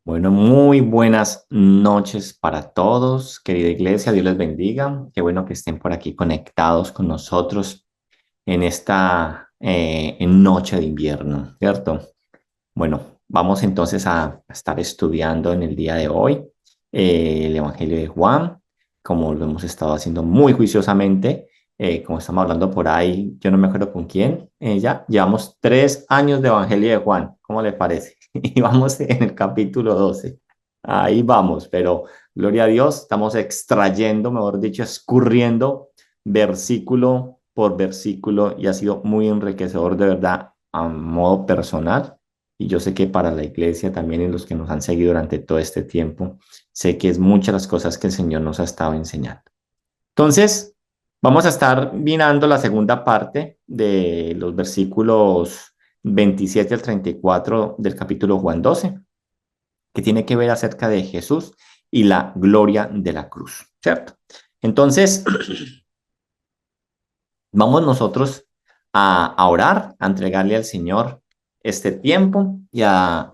Bueno, muy buenas noches para todos, querida iglesia, Dios les bendiga. Qué bueno que estén por aquí conectados con nosotros en esta noche de invierno, ¿cierto? Bueno, vamos entonces a estar estudiando en el día de hoy el Evangelio de Juan, como lo hemos estado haciendo muy juiciosamente, como estamos hablando por ahí, yo no me acuerdo con quién, ya llevamos 3 años de Evangelio de Juan, ¿cómo le parece? Y vamos en el capítulo 12. Ahí vamos, pero gloria a Dios, estamos extrayendo, mejor dicho, escurriendo versículo por versículo y ha sido muy enriquecedor de verdad a modo personal y yo sé que para la iglesia también y los que nos han seguido durante todo este tiempo, sé que es muchas las cosas que el Señor nos ha estado enseñando. Entonces, vamos a estar mirando la segunda parte de los versículos 27 al 34 del capítulo Juan 12, que tiene que ver acerca de Jesús y la gloria de la cruz, ¿cierto? Entonces, vamos nosotros a orar, a entregarle al Señor este tiempo y a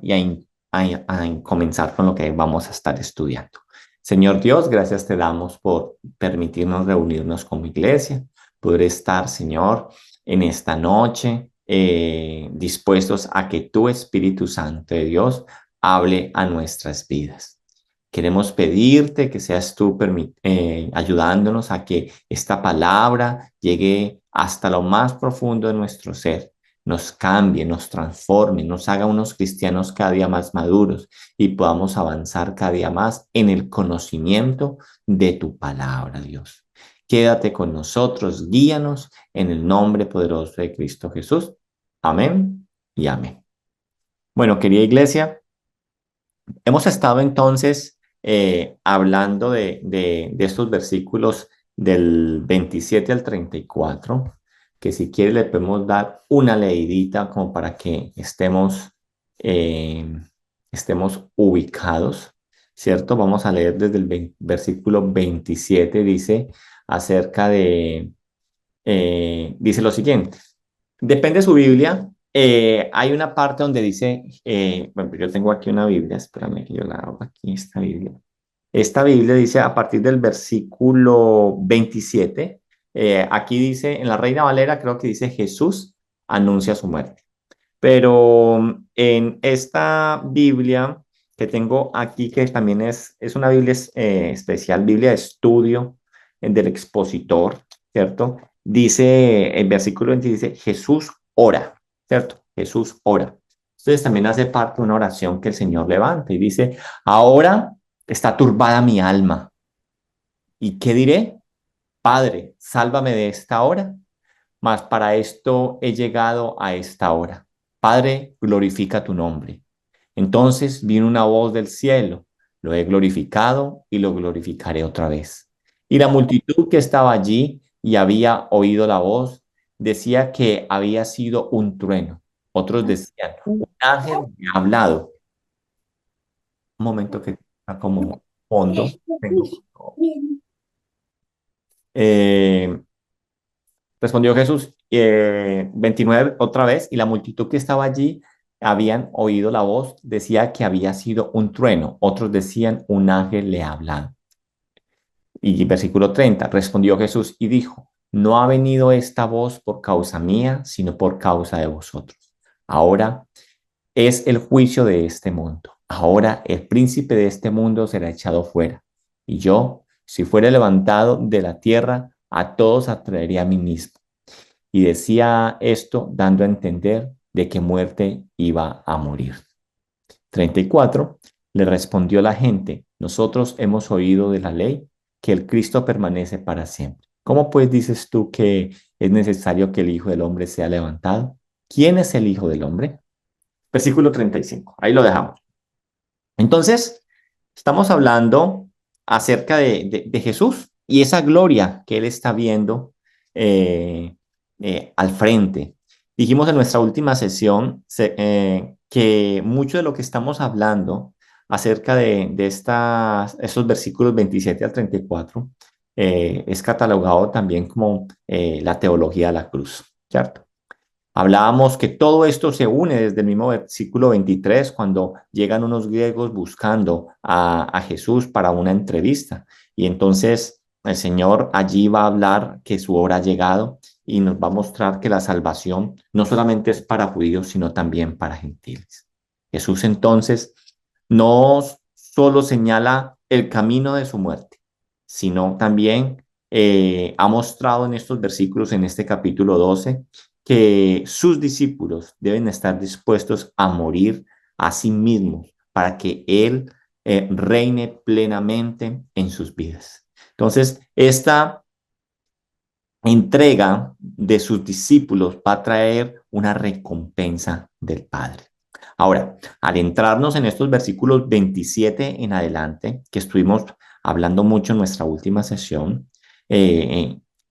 comenzar con lo que vamos a estar estudiando. Señor Dios, gracias te damos por permitirnos reunirnos como iglesia, poder estar, Señor, en esta noche dispuestos a que tu Espíritu Santo de Dios hable a nuestras vidas. Queremos pedirte que seas tú ayudándonos a que esta palabra llegue hasta lo más profundo de nuestro ser, nos cambie, nos transforme, nos haga unos cristianos cada día más maduros y podamos avanzar cada día más en el conocimiento de tu palabra, Dios. Quédate con nosotros, guíanos en el nombre poderoso de Cristo Jesús. Amén y amén. Bueno, querida iglesia. Hemos estado entonces hablando de estos versículos del 27 al 34, que si quiere le podemos dar una leidita como para que eh, estemos ubicados, ¿cierto? Vamos a leer desde el versículo 27, dice acerca dice lo siguiente. Depende de su Biblia. Hay una parte donde dice, bueno, yo tengo aquí una Biblia, espérame que yo la hago aquí, esta Biblia. Esta Biblia dice a partir del versículo 27, aquí dice, en la Reina Valera creo que dice Jesús anuncia su muerte. Pero en esta Biblia que tengo aquí, que también es una Biblia especial, Biblia de estudio del expositor, ¿cierto? Dice, el versículo 20 dice, Jesús ora, ¿cierto? Jesús ora. Entonces también hace parte de una oración que el Señor levanta y dice, ahora está turbada mi alma. ¿Y qué diré? Padre, sálvame de esta hora, mas para esto he llegado a esta hora. Padre, glorifica tu nombre. Entonces vino una voz del cielo, lo he glorificado y lo glorificaré otra vez. Y la multitud que estaba allí y había oído la voz, decía que había sido un trueno. Otros decían, un ángel me ha hablado. Un momento que está como fondo. Eh, Respondió Jesús, 29 otra vez, y la multitud que estaba allí habían oído la voz, decía que había sido un trueno, otros decían un ángel le ha hablado. Y versículo 30, respondió Jesús y dijo, no ha venido esta voz por causa mía, sino por causa de vosotros. Ahora es el juicio de este mundo. Ahora el príncipe de este mundo será echado fuera. Y yo, si fuera levantado de la tierra, a todos atraería a mí mismo. Y decía esto dando a entender de qué muerte iba a morir. 34. Le respondió la gente, nosotros hemos oído de la ley que el Cristo permanece para siempre. ¿Cómo pues dices tú que es necesario que el Hijo del Hombre sea levantado? ¿Quién es el Hijo del Hombre? Versículo 35. Ahí lo dejamos. Entonces, estamos hablando acerca de Jesús y esa gloria que él está viendo eh, al frente. Dijimos en nuestra última sesión que mucho de lo que estamos hablando acerca de estos versículos 27 al 34 es catalogado también como la teología de la cruz, ¿cierto? Hablábamos que todo esto se une desde el mismo versículo 23, cuando llegan unos griegos buscando a Jesús para una entrevista. Y entonces el Señor allí va a hablar que su hora ha llegado y nos va a mostrar que la salvación no solamente es para judíos, sino también para gentiles. Jesús entonces no solo señala el camino de su muerte, sino también ha mostrado en estos versículos, en este capítulo 12, que sus discípulos deben estar dispuestos a morir a sí mismos para que Él reine plenamente en sus vidas. Entonces, esta entrega de sus discípulos va a traer una recompensa del Padre. Ahora, al entrarnos en estos versículos 27 en adelante, que estuvimos hablando mucho en nuestra última sesión,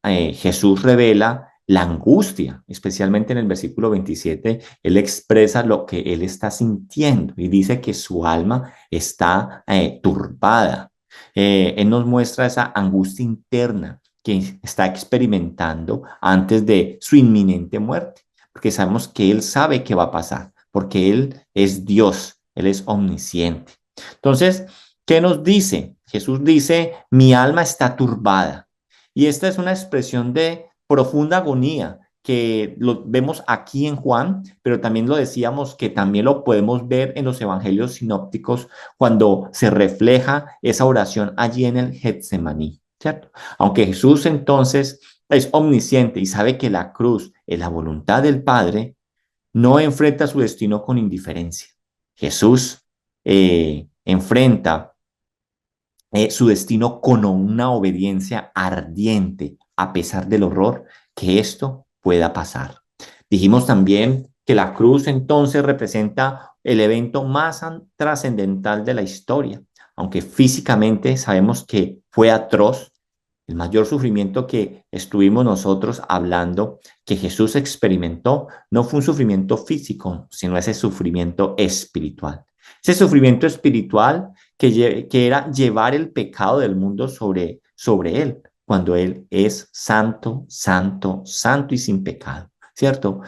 Jesús revela la angustia, especialmente en el versículo 27, él expresa lo que él está sintiendo y dice que su alma está turbada. Él nos muestra esa angustia interna que está experimentando antes de su inminente muerte, porque sabemos que Él sabe qué va a pasar, porque Él es Dios, Él es omnisciente. Entonces, ¿qué nos dice? Jesús dice, mi alma está turbada. Y esta es una expresión de profunda agonía que lo vemos aquí en Juan, pero también lo decíamos que también lo podemos ver en los evangelios sinópticos cuando se refleja esa oración allí en el Getsemaní, ¿cierto? Aunque Jesús entonces es omnisciente y sabe que la cruz es la voluntad del Padre, no enfrenta su destino con indiferencia. Jesús enfrenta su destino con una obediencia ardiente, a pesar del horror que esto pueda pasar. Dijimos también que la cruz entonces representa el evento más trascendental de la historia, aunque físicamente sabemos que fue atroz. El mayor sufrimiento que estuvimos nosotros hablando que Jesús experimentó no fue un sufrimiento físico, sino ese sufrimiento espiritual. Ese sufrimiento espiritual que era llevar el pecado del mundo sobre él, cuando él es santo, santo, santo y sin pecado, ¿cierto?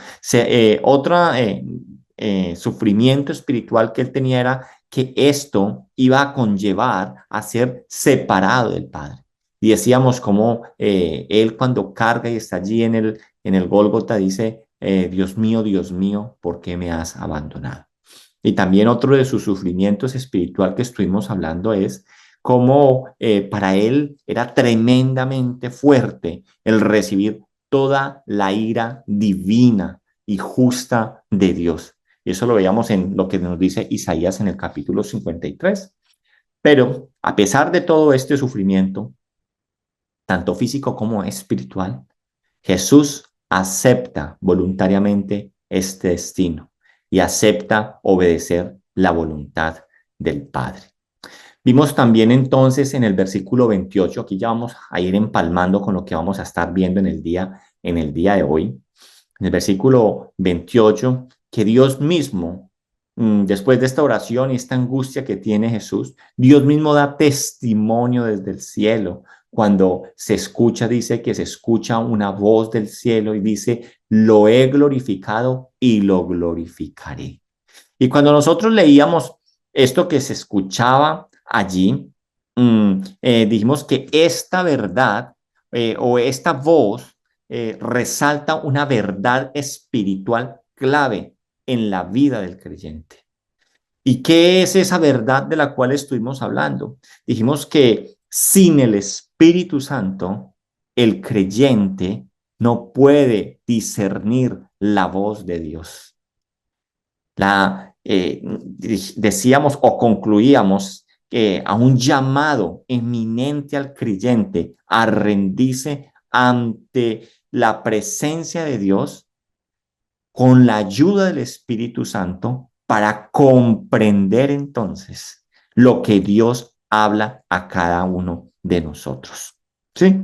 Otro sufrimiento espiritual que él tenía era que esto iba a conllevar a ser separado del Padre. Y decíamos como él cuando carga y está allí en el Gólgota dice, Dios mío, ¿por qué me has abandonado? Y también otro de sus sufrimientos espiritual que estuvimos hablando es cómo para él era tremendamente fuerte el recibir toda la ira divina y justa de Dios. Y eso lo veíamos en lo que nos dice Isaías en el capítulo 53. Pero a pesar de todo este sufrimiento, tanto físico como espiritual, Jesús acepta voluntariamente este destino y acepta obedecer la voluntad del Padre. Vimos también entonces en el versículo 28, aquí ya vamos a ir empalmando con lo que vamos a estar viendo en el día de hoy, en el versículo 28, que Dios mismo, después de esta oración y esta angustia que tiene Jesús, Dios mismo da testimonio desde el cielo. Cuando se escucha, dice que se escucha una voz del cielo y dice, lo he glorificado y lo glorificaré. Y cuando nosotros leíamos esto que se escuchaba allí, dijimos que esta verdad o esta voz resalta una verdad espiritual clave en la vida del creyente. ¿Y qué es esa verdad de la cual estuvimos hablando? Dijimos que sin el Espíritu Santo, el creyente no puede discernir la voz de Dios. Decíamos o concluíamos que a un llamado eminente al creyente a rendirse ante la presencia de Dios con la ayuda del Espíritu Santo para comprender entonces lo que Dios habla a cada uno de nosotros. ¿Sí?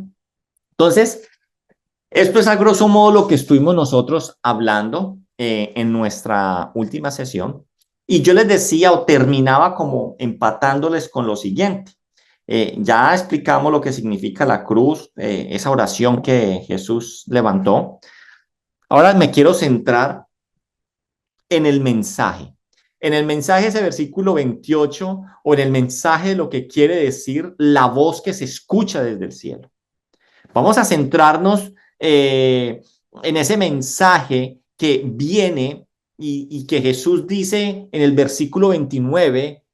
Entonces, esto es a grosso modo lo que estuvimos nosotros hablando en nuestra última sesión. Y yo les decía o terminaba como empatándoles con lo siguiente. Ya explicamos lo que significa la cruz, esa oración que Jesús levantó. Ahora me quiero centrar en el mensaje. En el mensaje, ese versículo 28, o en el mensaje de lo que quiere decir la voz que se escucha desde el cielo. Vamos a centrarnos en ese mensaje que viene y que Jesús dice en el versículo 29,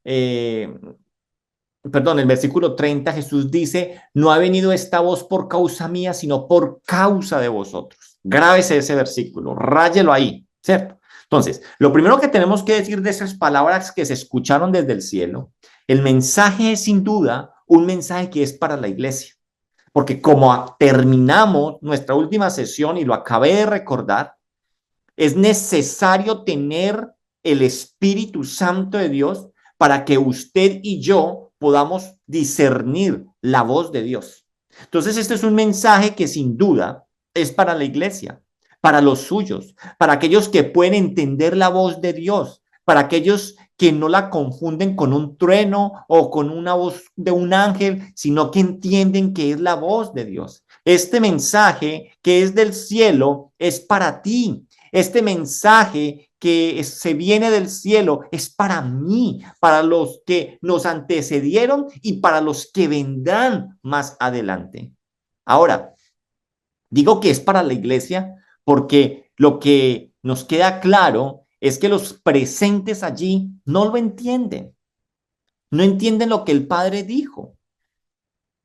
perdón, el versículo 30, Jesús dice, no ha venido esta voz por causa mía, sino por causa de vosotros. Grábese ese versículo, ráyelo ahí, ¿cierto? Entonces, lo primero que tenemos que decir de esas palabras que se escucharon desde el cielo, el mensaje es sin duda un mensaje que es para la iglesia, porque como terminamos nuestra última sesión y lo acabé de recordar, es necesario tener el Espíritu Santo de Dios para que usted y yo podamos discernir la voz de Dios. Entonces, este es un mensaje que sin duda es para la iglesia, para los suyos, para aquellos que pueden entender la voz de Dios, para aquellos que no la confunden con un trueno o con una voz de un ángel, sino que entienden que es la voz de Dios. Este mensaje que es del cielo es para ti. Este mensaje que se viene del cielo es para mí, para los que nos antecedieron y para los que vendrán más adelante. Ahora, digo que es para la iglesia porque lo que nos queda claro es que los presentes allí no lo entienden, no entienden lo que el Padre dijo.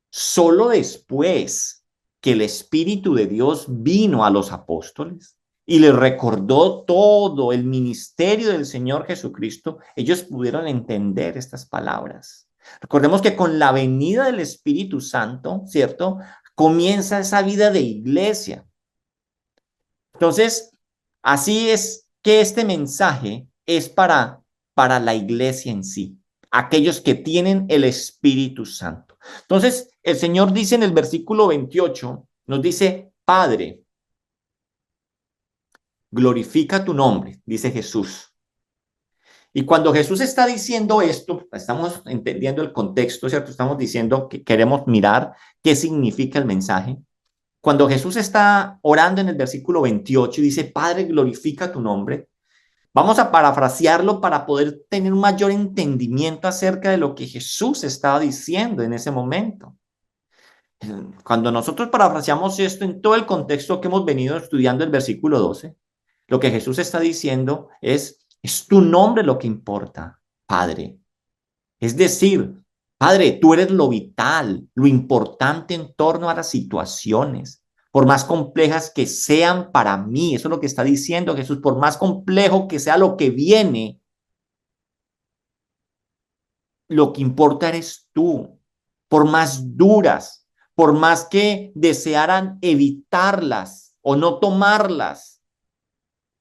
Solo después que el Espíritu de Dios vino a los apóstoles y les recordó todo el ministerio del Señor Jesucristo, ellos pudieron entender estas palabras. Recordemos que con la venida del Espíritu Santo, ¿cierto? Comienza esa vida de iglesia. Entonces, así es que este mensaje es para la iglesia en sí, aquellos que tienen el Espíritu Santo. Entonces, el Señor dice en el versículo 28, nos dice, Padre, glorifica tu nombre, dice Jesús. Y cuando Jesús está diciendo esto, estamos entendiendo el contexto, ¿cierto? Estamos diciendo que queremos mirar qué significa el mensaje. Cuando Jesús está orando en el versículo 28 y dice, Padre, glorifica tu nombre, vamos a parafrasearlo para poder tener un mayor entendimiento acerca de lo que Jesús estaba diciendo en ese momento. Cuando nosotros parafraseamos esto en todo el contexto que hemos venido estudiando el versículo 12, lo que Jesús está diciendo es tu nombre lo que importa, Padre. Es decir, Padre, tú eres lo vital, lo importante en torno a las situaciones, por más complejas que sean para mí. Eso es lo que está diciendo Jesús, por más complejo que sea lo que viene, lo que importa eres tú. Por más duras, por más que desearan evitarlas o no tomarlas,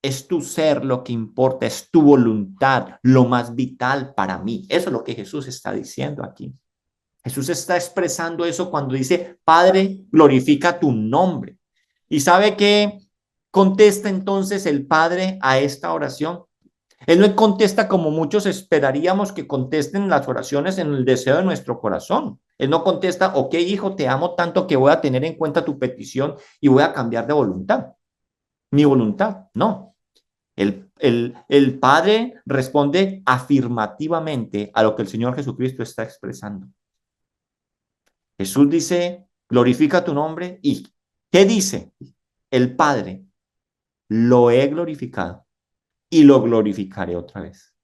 es tu ser lo que importa, es tu voluntad, lo más vital para mí. Eso es lo que Jesús está diciendo aquí. Jesús está expresando eso cuando dice, Padre, glorifica tu nombre. ¿Y sabe qué contesta entonces el Padre a esta oración? Él no contesta como muchos esperaríamos que contesten las oraciones en el deseo de nuestro corazón. Él no contesta, ok, hijo, te amo tanto que voy a tener en cuenta tu petición y voy a cambiar de voluntad. Mi voluntad, no. El Padre responde afirmativamente a lo que el Señor Jesucristo está expresando. Jesús dice, glorifica tu nombre. ¿Y qué dice? El Padre, lo he glorificado y lo glorificaré otra vez.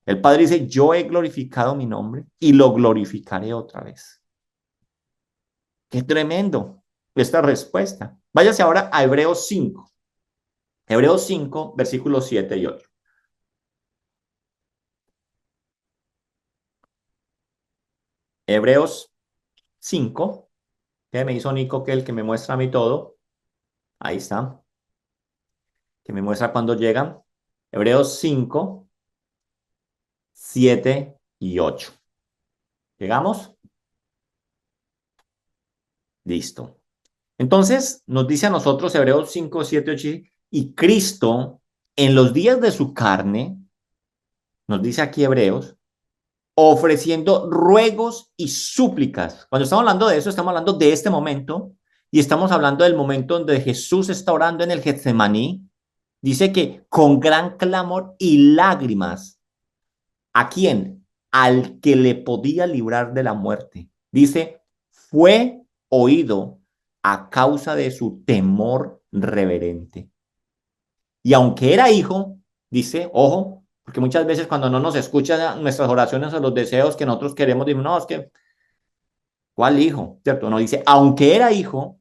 El Padre dice, yo he glorificado mi nombre y lo glorificaré otra vez. Qué tremendo esta respuesta. Váyase ahora a Hebreos 5. Hebreos 5, versículos 7 y 8. Hebreos 5, que me hizo Nico, que el que me muestra a mí todo. Ahí está. Que me muestra cuando llegan. Hebreos 5, 7 y 8. ¿Llegamos? Listo. Entonces, nos dice a nosotros Hebreos 5, 7, 8, y Cristo en los días de su carne, nos dice aquí Hebreos, ofreciendo ruegos y súplicas. Cuando estamos hablando de eso, estamos hablando de este momento, y estamos hablando del momento donde Jesús está orando en el Getsemaní, dice que con gran clamor y lágrimas, ¿a quién? Al que le podía librar de la muerte. Dice, fue oído a causa de su temor reverente. Y aunque era hijo, dice, ojo, porque muchas veces cuando no nos escuchan nuestras oraciones o los deseos que nosotros queremos, decimos, no, es que, ¿cuál hijo? ¿Cierto? No, dice, aunque era hijo,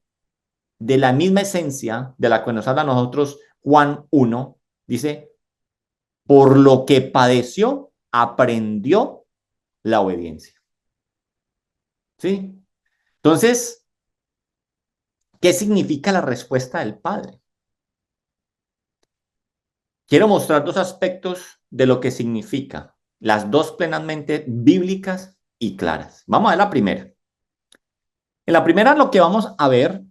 de la misma esencia de la que nos habla a nosotros Juan 1, dice, por lo que padeció, aprendió la obediencia. ¿Sí? Entonces, ¿qué significa la respuesta del Padre? Quiero mostrar dos aspectos de lo que significa, las dos plenamente bíblicas y claras. Vamos a ver la primera. En la primera lo que vamos a ver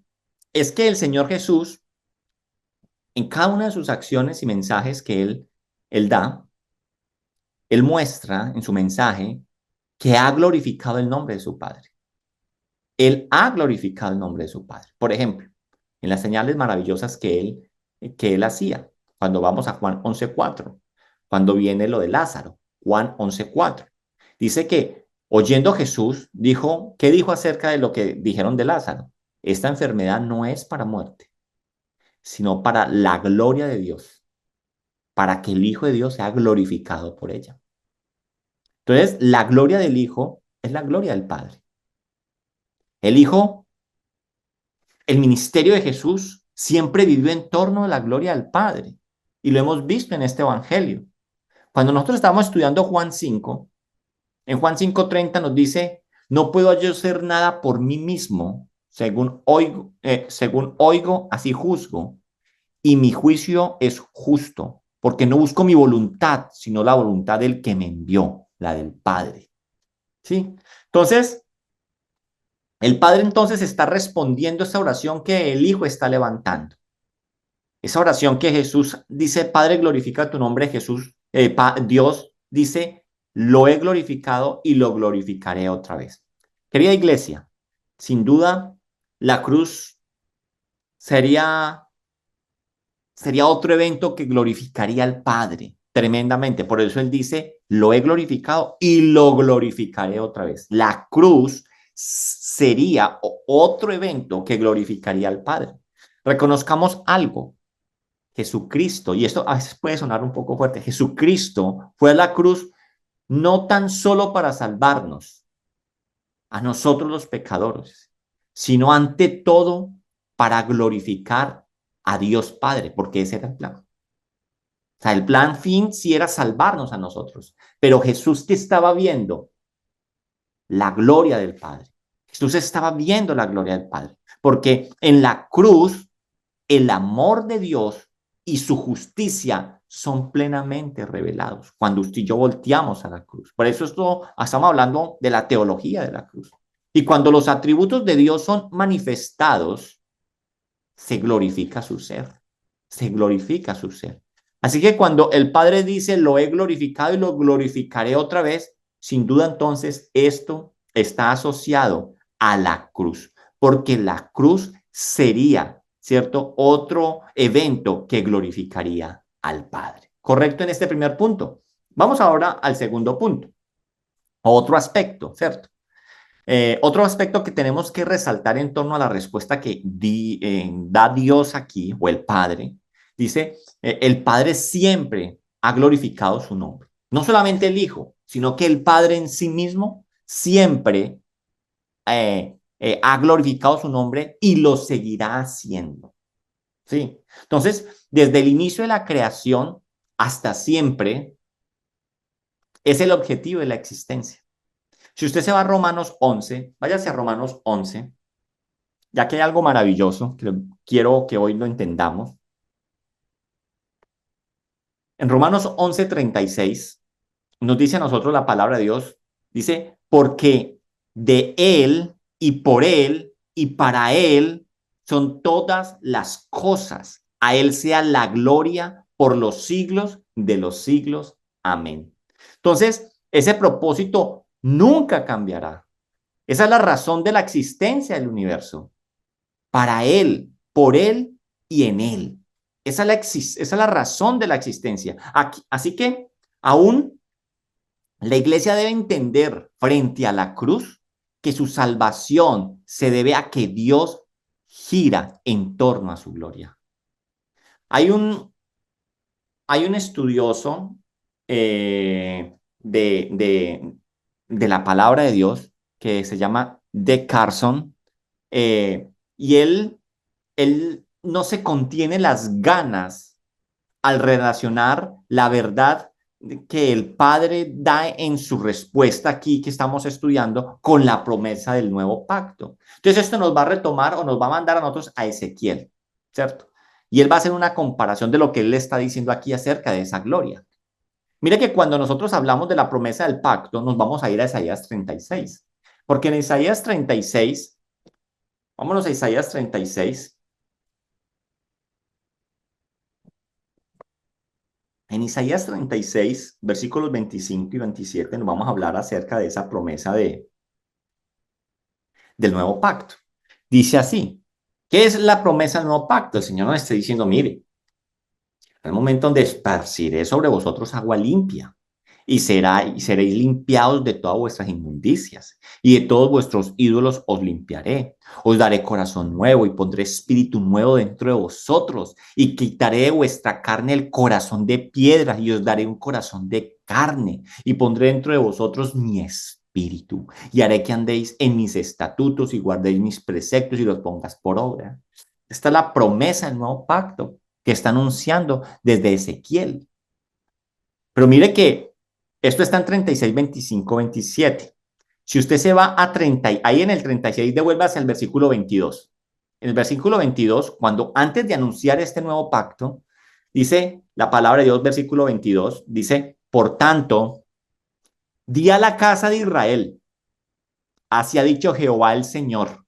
es que el Señor Jesús, en cada una de sus acciones y mensajes que él da, él muestra en su mensaje que ha glorificado el nombre de su Padre. Él ha glorificado el nombre de su Padre. Por ejemplo, en las señales maravillosas que él hacía, cuando vamos a Juan 11:4, cuando viene lo de Lázaro, Juan 11:4. Dice que oyendo Jesús, dijo, ¿qué dijo acerca de lo que dijeron de Lázaro? Esta enfermedad no es para muerte, sino para la gloria de Dios, para que el Hijo de Dios sea glorificado por ella. Entonces, la gloria del Hijo es la gloria del Padre. El Hijo, el ministerio de Jesús siempre vivió en torno a la gloria del Padre. Y lo hemos visto en este Evangelio. Cuando nosotros estábamos estudiando Juan 5, en Juan 5:30 nos dice, no puedo yo hacer nada por mí mismo, según oigo, así juzgo, y mi juicio es justo, porque no busco mi voluntad, sino la voluntad del que me envió, la del Padre. ¿Sí? Entonces, el Padre entonces está respondiendo esta oración que el Hijo está levantando. Esa oración que Jesús dice, Padre, glorifica tu nombre, Jesús, Dios dice, lo he glorificado y lo glorificaré otra vez. Querida iglesia, sin duda, la cruz sería, sería otro evento que glorificaría al Padre tremendamente. Por eso él dice, lo he glorificado y lo glorificaré otra vez. La cruz sería otro evento que glorificaría al Padre. Reconozcamos algo. Jesucristo, y esto a veces puede sonar un poco fuerte, Jesucristo fue a la cruz no tan solo para salvarnos a nosotros los pecadores, sino ante todo para glorificar a Dios Padre, porque ese era el plan. O sea, el plan fin sí era salvarnos a nosotros, pero Jesús que estaba viendo la gloria del Padre. Jesús estaba viendo la gloria del Padre, porque en la cruz el amor de Dios y su justicia son plenamente revelados cuando usted y yo volteamos a la cruz. Por eso estamos hablando de la teología de la cruz. Y cuando los atributos de Dios son manifestados, se glorifica su ser, se glorifica su ser. Así que cuando el Padre dice, lo he glorificado y lo glorificaré otra vez, sin duda entonces esto está asociado a la cruz, porque la cruz sería, ¿cierto? Otro evento que glorificaría al Padre. ¿Correcto en este primer punto? Vamos ahora al segundo punto, otro aspecto, ¿cierto? Otro aspecto que tenemos que resaltar en torno a la respuesta que da Dios aquí, o el Padre, dice, el Padre siempre ha glorificado su nombre. No solamente el Hijo, sino que el Padre en sí mismo siempre ha glorificado su nombre y lo seguirá haciendo. ¿Sí? Entonces, desde el inicio de la creación hasta siempre, es el objetivo de la existencia. Si usted se va a Romanos 11, váyase a Romanos 11, ya que hay algo maravilloso que quiero que hoy lo entendamos. En Romanos 11:36 nos dice a nosotros la palabra de Dios, dice, porque de Él y por Él y para Él son todas las cosas. A Él sea la gloria por los siglos de los siglos. Amén. Entonces, ese propósito nunca cambiará. Esa es la razón de la existencia del universo. para Él, por Él y en Él. Esa es la razón de la existencia. Así que aún la iglesia debe entender frente a la cruz que su salvación se debe a que Dios gira en torno a su gloria. Hay un, hay un estudioso eh, de, de, de la palabra de Dios que se llama D. Carson, y él no se contiene las ganas al relacionar la verdad que el Padre da en su respuesta aquí que estamos estudiando con la promesa del nuevo pacto. Entonces esto nos va a retomar o nos va a mandar a nosotros a Ezequiel, ¿cierto? Y él va a hacer una comparación de lo que él le está diciendo aquí acerca de esa gloria. Mire que cuando nosotros hablamos de la promesa del pacto, nos vamos a ir a Isaías 36, porque en Isaías 36, vámonos a Isaías 36. En Isaías 36, versículos 25 y 27, nos vamos a hablar acerca de esa promesa del nuevo pacto. Dice así, ¿qué es la promesa del nuevo pacto? El Señor nos está diciendo, mire, en el momento donde esparciré sobre vosotros agua limpia, y seréis limpiados de todas vuestras inmundicias, y de todos vuestros ídolos os limpiaré. Os daré corazón nuevo y pondré espíritu nuevo dentro de vosotros, y quitaré de vuestra carne el corazón de piedra, y os daré un corazón de carne, y pondré dentro de vosotros mi espíritu, y haré que andéis en mis estatutos y guardéis mis preceptos y los pongas por obra. Esta es la promesa del nuevo pacto que está anunciando desde Ezequiel. Pero mire que esto está en 36, 25, 27. Si usted se va a 30, ahí en el 36, devuélvase al versículo 22. En el versículo 22, cuando antes de anunciar este nuevo pacto, dice la palabra de Dios, versículo 22, dice, por tanto, di a la casa de Israel, así ha dicho Jehová el Señor,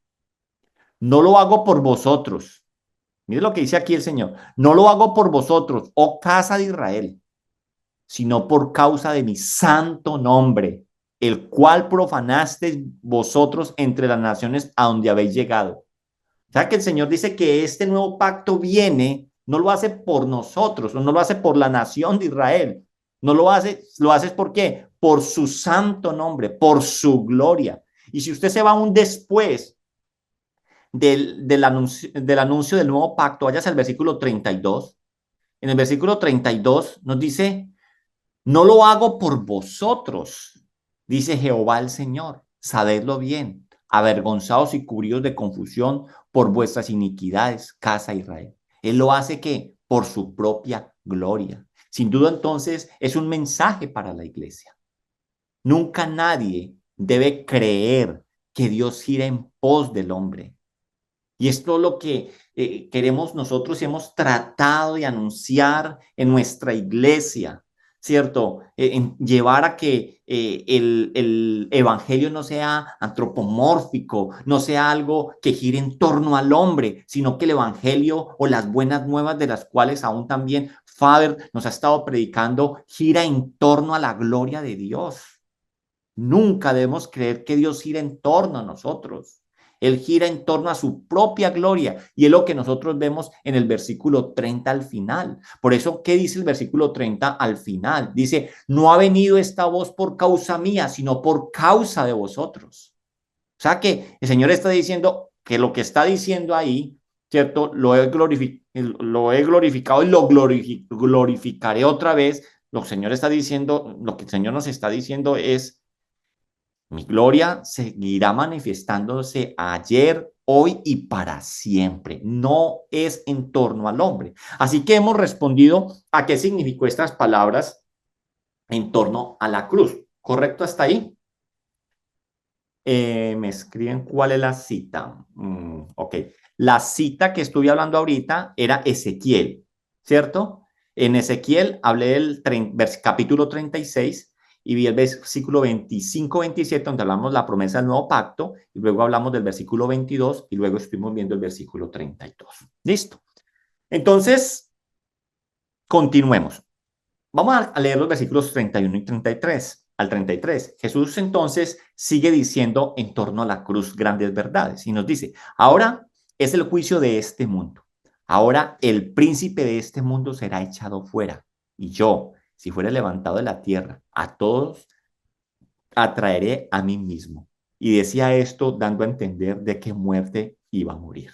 no lo hago por vosotros. Mire lo que dice aquí el Señor, no lo hago por vosotros, oh casa de Israel, sino por causa de mi santo nombre, el cual profanasteis vosotros entre las naciones a donde habéis llegado. O sea que el Señor dice que este nuevo pacto viene, no lo hace por nosotros, no lo hace por la nación de Israel, no lo hace ¿por qué? Por su santo nombre, por su gloria. Y si usted se va aún después del anuncio del nuevo pacto, vayas al versículo 32. En el versículo 32 nos dice, no lo hago por vosotros, dice Jehová el Señor. Sabedlo bien, avergonzados y cubridos de confusión por vuestras iniquidades, casa Israel. Él lo hace que por su propia gloria. Sin duda entonces es un mensaje para la iglesia. Nunca nadie debe creer que Dios gira en pos del hombre. Y esto es lo que queremos nosotros y hemos tratado de anunciar en nuestra iglesia, ¿cierto? En llevar a que el evangelio no sea antropomórfico, no sea algo que gire en torno al hombre, sino que el evangelio o las buenas nuevas de las cuales aún también Faber nos ha estado predicando, gira en torno a la gloria de Dios. Nunca debemos creer que Dios gira en torno a nosotros. Él gira en torno a su propia gloria y es lo que nosotros vemos en el versículo 30 al final. Por eso, ¿qué dice el versículo 30 al final? Dice, no ha venido esta voz por causa mía, sino por causa de vosotros. O sea que el Señor está diciendo que lo que está diciendo ahí, ¿cierto? Lo he glorificado y lo glorificaré otra vez. Lo que el Señor está diciendo, lo que el Señor nos está diciendo es, mi gloria seguirá manifestándose ayer, hoy y para siempre. No es en torno al hombre. Así que hemos respondido a qué significó estas palabras en torno a la cruz. ¿Correcto hasta ahí? Me escriben cuál es la cita. Ok. La cita que estuve hablando ahorita era Ezequiel, ¿cierto? En Ezequiel hablé del capítulo 36 y vi el versículo 25-27 donde hablamos la promesa del nuevo pacto y luego hablamos del versículo 22 y luego estuvimos viendo el versículo 32. ¿Listo? Entonces, continuemos. Vamos a leer los versículos 31 y 33 al 33. Jesús entonces sigue diciendo en torno a la cruz grandes verdades y nos dice, ahora es el juicio de este mundo. Ahora el príncipe de este mundo será echado fuera. Y yo, si fuera levantado de la tierra, a todos atraeré a mí mismo. Y decía esto dando a entender de qué muerte iba a morir.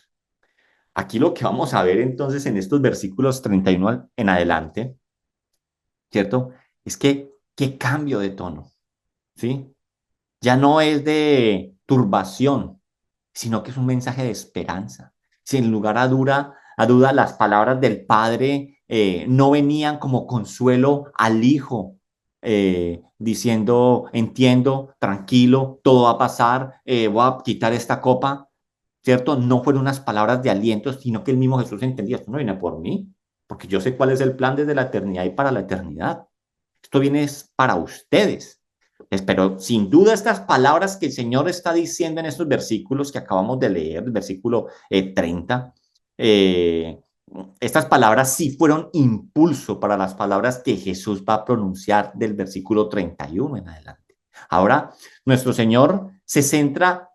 Aquí lo que vamos a ver entonces en estos versículos 31 en adelante, ¿cierto? Es que qué cambio de tono, ¿sí? Ya no es de turbación, sino que es un mensaje de esperanza. Si en lugar a duda las palabras del Padre no venían como consuelo al Hijo, diciendo, entiendo, tranquilo, todo va a pasar, voy a quitar esta copa, ¿cierto? No fueron unas palabras de aliento, sino que el mismo Jesús entendía, esto no viene por mí, porque yo sé cuál es el plan desde la eternidad y para la eternidad. Esto viene es para ustedes. Pero sin duda estas palabras que el Señor está diciendo en estos versículos que acabamos de leer, el versículo 30, eh, estas palabras sí fueron impulso para las palabras que Jesús va a pronunciar del versículo 31 en adelante. Ahora, nuestro Señor se centra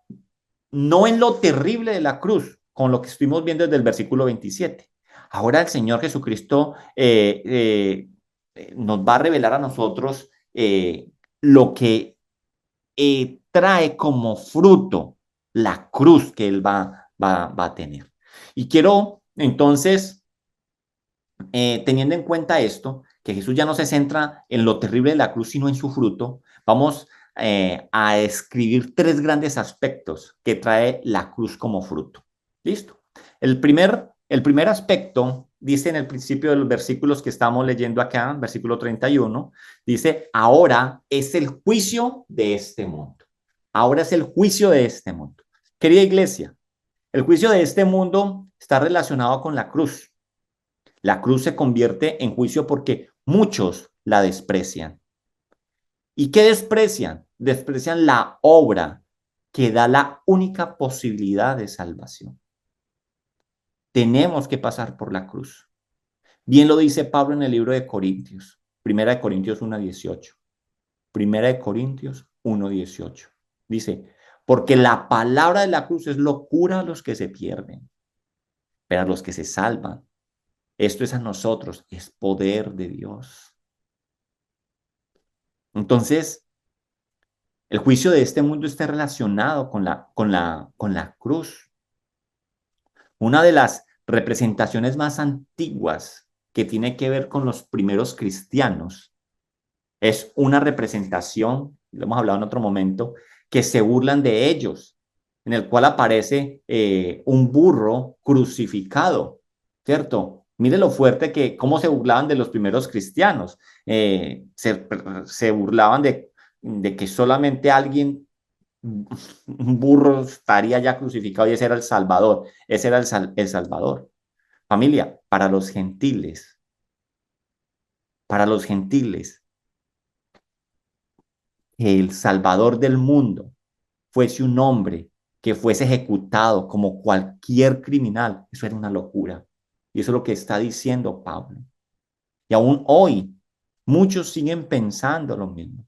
no en lo terrible de la cruz, con lo que estuvimos viendo desde el versículo 27. Ahora el Señor Jesucristo nos va a revelar a nosotros lo que trae como fruto la cruz que Él va a tener. Y quiero entonces, teniendo en cuenta esto, que Jesús ya no se centra en lo terrible de la cruz, sino en su fruto, vamos a escribir tres grandes aspectos que trae la cruz como fruto. ¿Listo? El primer aspecto, dice en el principio de los versículos que estamos leyendo acá, versículo 31, dice, ahora es el juicio de este mundo. Ahora es el juicio de este mundo. Querida iglesia, el juicio de este mundo está relacionado con la cruz. La cruz se convierte en juicio porque muchos la desprecian. ¿Y qué desprecian? Desprecian la obra que da la única posibilidad de salvación. Tenemos que pasar por la cruz. Bien lo dice Pablo en el libro de Corintios, Primera de Corintios 1:18. Primera de Corintios 1:18. Dice, porque la palabra de la cruz es locura a los que se pierden, pero a los que se salvan, esto es a nosotros, es poder de Dios. Entonces, el juicio de este mundo está relacionado con la cruz. Una de las representaciones más antiguas que tiene que ver con los primeros cristianos es una representación, lo hemos hablado en otro momento, que se burlan de ellos, en el cual aparece un burro crucificado, ¿cierto? Mire lo fuerte que, cómo se burlaban de los primeros cristianos. Se burlaban de que solamente alguien, un burro, estaría ya crucificado y ese era el Salvador, ese era el Salvador. Familia, para los gentiles, que el Salvador del mundo fuese un hombre que fuese ejecutado como cualquier criminal, eso era una locura. Y eso es lo que está diciendo Pablo. Y aún hoy, muchos siguen pensando lo mismo.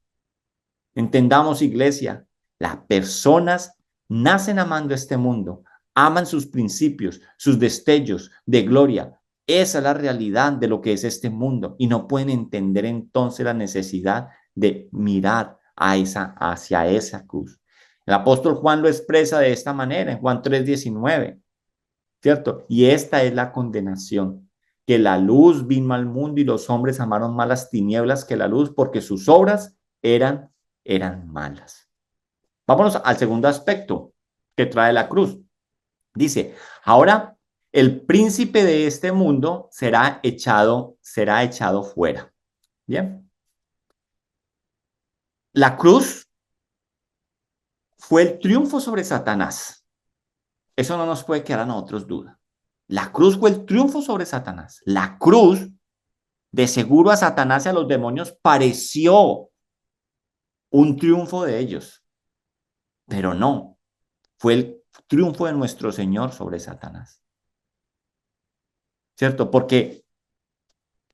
Entendamos, iglesia, las personas nacen amando este mundo, aman sus principios, sus destellos de gloria. Esa es la realidad de lo que es este mundo y no pueden entender entonces la necesidad de mirar hacia esa cruz. El apóstol Juan lo expresa de esta manera en Juan 3:19, ¿cierto? Y esta es la condenación, que la luz vino al mundo y los hombres amaron más las tinieblas que la luz porque sus obras eran malas. Vámonos al segundo aspecto que trae la cruz. Dice, ahora el príncipe de este mundo será echado fuera. Bien. La cruz fue el triunfo sobre Satanás. Eso no nos puede quedar a nosotros duda. La cruz fue el triunfo sobre Satanás. La cruz, de seguro a Satanás y a los demonios pareció un triunfo de ellos, pero no, fue el triunfo de nuestro Señor sobre Satanás, ¿cierto? Porque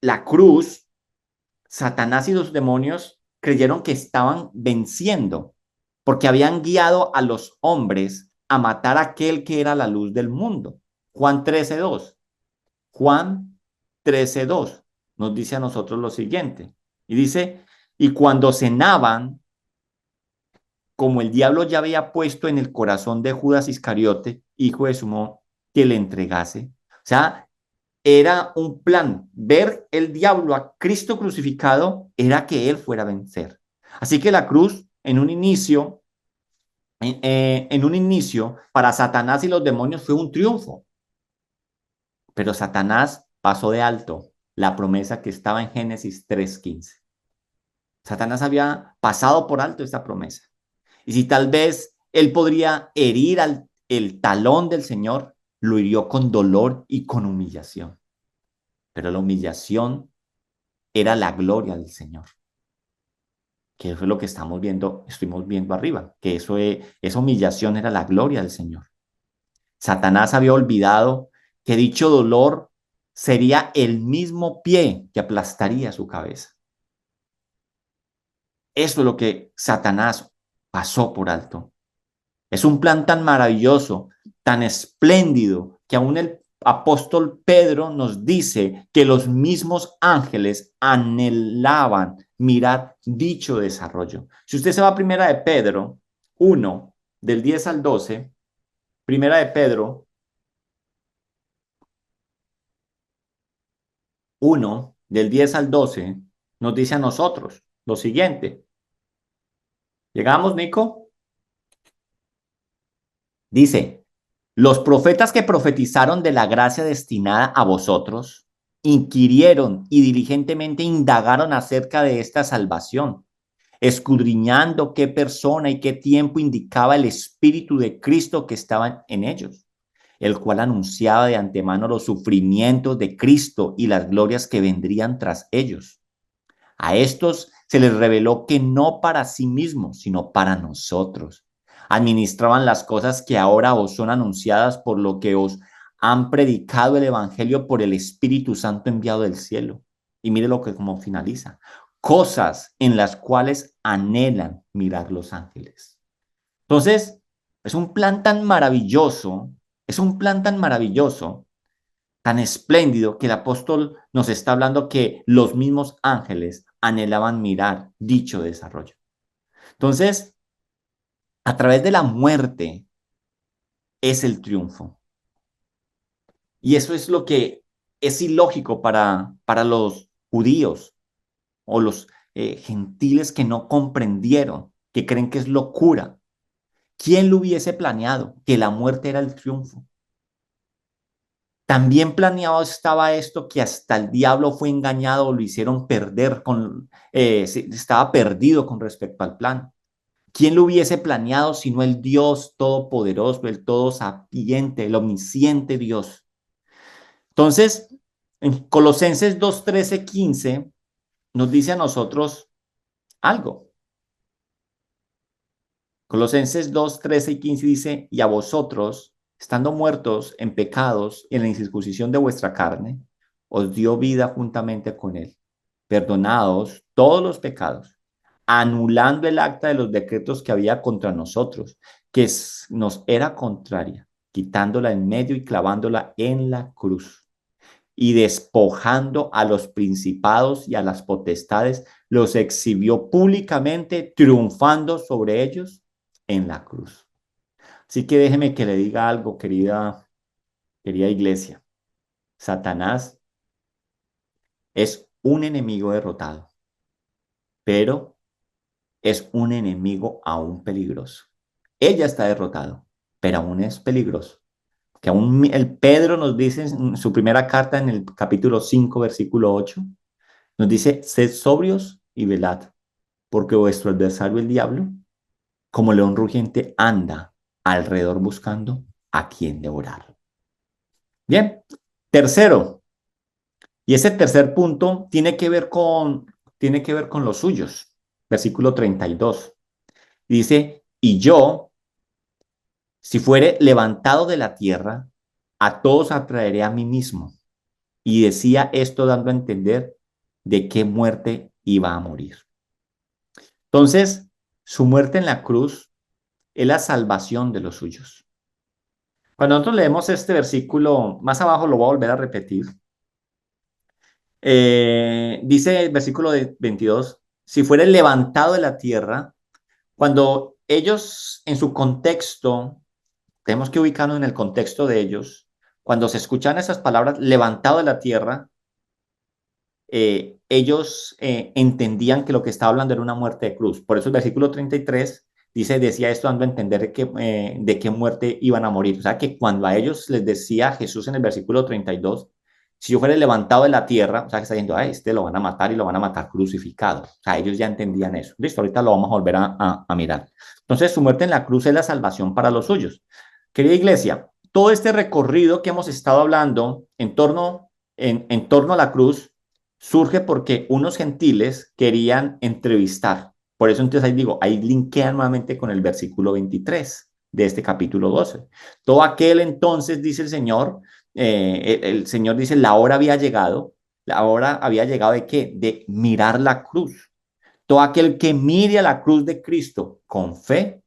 la cruz, Satanás y los demonios creyeron que estaban venciendo, porque habían guiado a los hombres a matar a aquel que era la luz del mundo. Juan 13:2. Juan 13:2 nos dice a nosotros lo siguiente. Y dice, y cuando cenaban, como el diablo ya había puesto en el corazón de Judas Iscariote, hijo de Simón, que le entregase. O sea, era un plan. Ver el diablo a Cristo crucificado era que él fuera a vencer. Así que la cruz, en un inicio, para Satanás y los demonios fue un triunfo. Pero Satanás pasó de alto la promesa que estaba en Génesis 3:15. Satanás había pasado por alto esta promesa. Y si tal vez él podría herir el talón del Señor, lo hirió con dolor y con humillación. Pero la humillación era la gloria del Señor, que eso es lo que estuvimos viendo arriba, que esa humillación era la gloria del Señor. Satanás había olvidado que dicho dolor sería el mismo pie que aplastaría su cabeza. Eso es lo que Satanás pasó por alto. Es un plan tan maravilloso, tan espléndido, que aún el apóstol Pedro nos dice que los mismos ángeles anhelaban mirar dicho desarrollo. Si usted se va a Primera de Pedro 1, del 10 al 12, Primera de Pedro 1, del 10 al 12, nos dice a nosotros lo siguiente. ¿Llegamos, Nico? Dice, los profetas que profetizaron de la gracia destinada a vosotros, inquirieron y diligentemente indagaron acerca de esta salvación, escudriñando qué persona y qué tiempo indicaba el Espíritu de Cristo que estaba en ellos, el cual anunciaba de antemano los sufrimientos de Cristo y las glorias que vendrían tras ellos. A estos se les reveló que no para sí mismos, sino para nosotros. Administraban las cosas que ahora os son anunciadas por lo que os han predicado el Evangelio por el Espíritu Santo enviado del cielo. Y mire lo que como finaliza. Cosas en las cuales anhelan mirar los ángeles. Entonces, es un plan tan maravilloso, es un plan tan maravilloso, tan espléndido que el apóstol nos está hablando que los mismos ángeles anhelaban mirar dicho desarrollo. Entonces, a través de la muerte es el triunfo. Y eso es lo que es ilógico para los judíos o los gentiles que no comprendieron, que creen que es locura. ¿Quién lo hubiese planeado? Que la muerte era el triunfo. También planeado estaba esto que hasta el diablo fue engañado, lo hicieron perder, estaba perdido con respecto al plan. ¿Quién lo hubiese planeado sino el Dios todopoderoso, el todo sapiente, el omnisciente Dios? Entonces, en Colosenses 2:13-15 nos dice a nosotros algo. Colosenses 2:13-15 dice, y a vosotros, estando muertos en pecados y en la incircuncisión de vuestra carne, os dio vida juntamente con él, perdonados todos los pecados, anulando el acta de los decretos que había contra nosotros, que nos era contraria, quitándola en medio y clavándola en la cruz y despojando a los principados y a las potestades, los exhibió públicamente, triunfando sobre ellos en la cruz. Así que déjeme que le diga algo, querida iglesia. Satanás es un enemigo derrotado, pero es un enemigo aún peligroso. Él ya está derrotado, pero aún es peligroso. Que aún el Pedro nos dice en su primera carta en el capítulo 5, versículo 8, nos dice, sed sobrios y velad, porque vuestro adversario el diablo, como león rugiente, anda alrededor buscando a quien devorar. Bien, tercero, y ese tercer punto tiene que ver con los suyos. Versículo 32. Dice, y yo, si fuere levantado de la tierra, a todos atraeré a mí mismo. Y decía esto dando a entender de qué muerte iba a morir. Entonces, su muerte en la cruz es la salvación de los suyos. Cuando nosotros leemos este versículo, más abajo lo voy a volver a repetir. Dice el versículo 22, si fuere levantado de la tierra, cuando ellos en su contexto, tenemos que ubicarnos en el contexto de ellos, cuando se escuchan esas palabras, levantado de la tierra, ellos entendían que lo que estaba hablando era una muerte de cruz. Por eso el versículo 33 dice, decía esto dando a entender de qué muerte iban a morir. O sea, que cuando a ellos les decía Jesús en el versículo 32, si yo fuera levantado de la tierra, o sea, que está diciendo, este lo van a matar y lo van a matar crucificado. O sea, ellos ya entendían eso. Listo, ahorita lo vamos a volver a mirar. Entonces, su muerte en la cruz es la salvación para los suyos. Querida iglesia, todo este recorrido que hemos estado hablando en torno a la cruz, surge porque unos gentiles querían entrevistar. Por eso entonces ahí digo, ahí linkean nuevamente con el versículo 23 de este capítulo 12. Todo aquel entonces, dice el Señor, el Señor dice, la hora había llegado. ¿La hora había llegado de qué? De mirar la cruz. Todo aquel que mire a la cruz de Cristo con fe,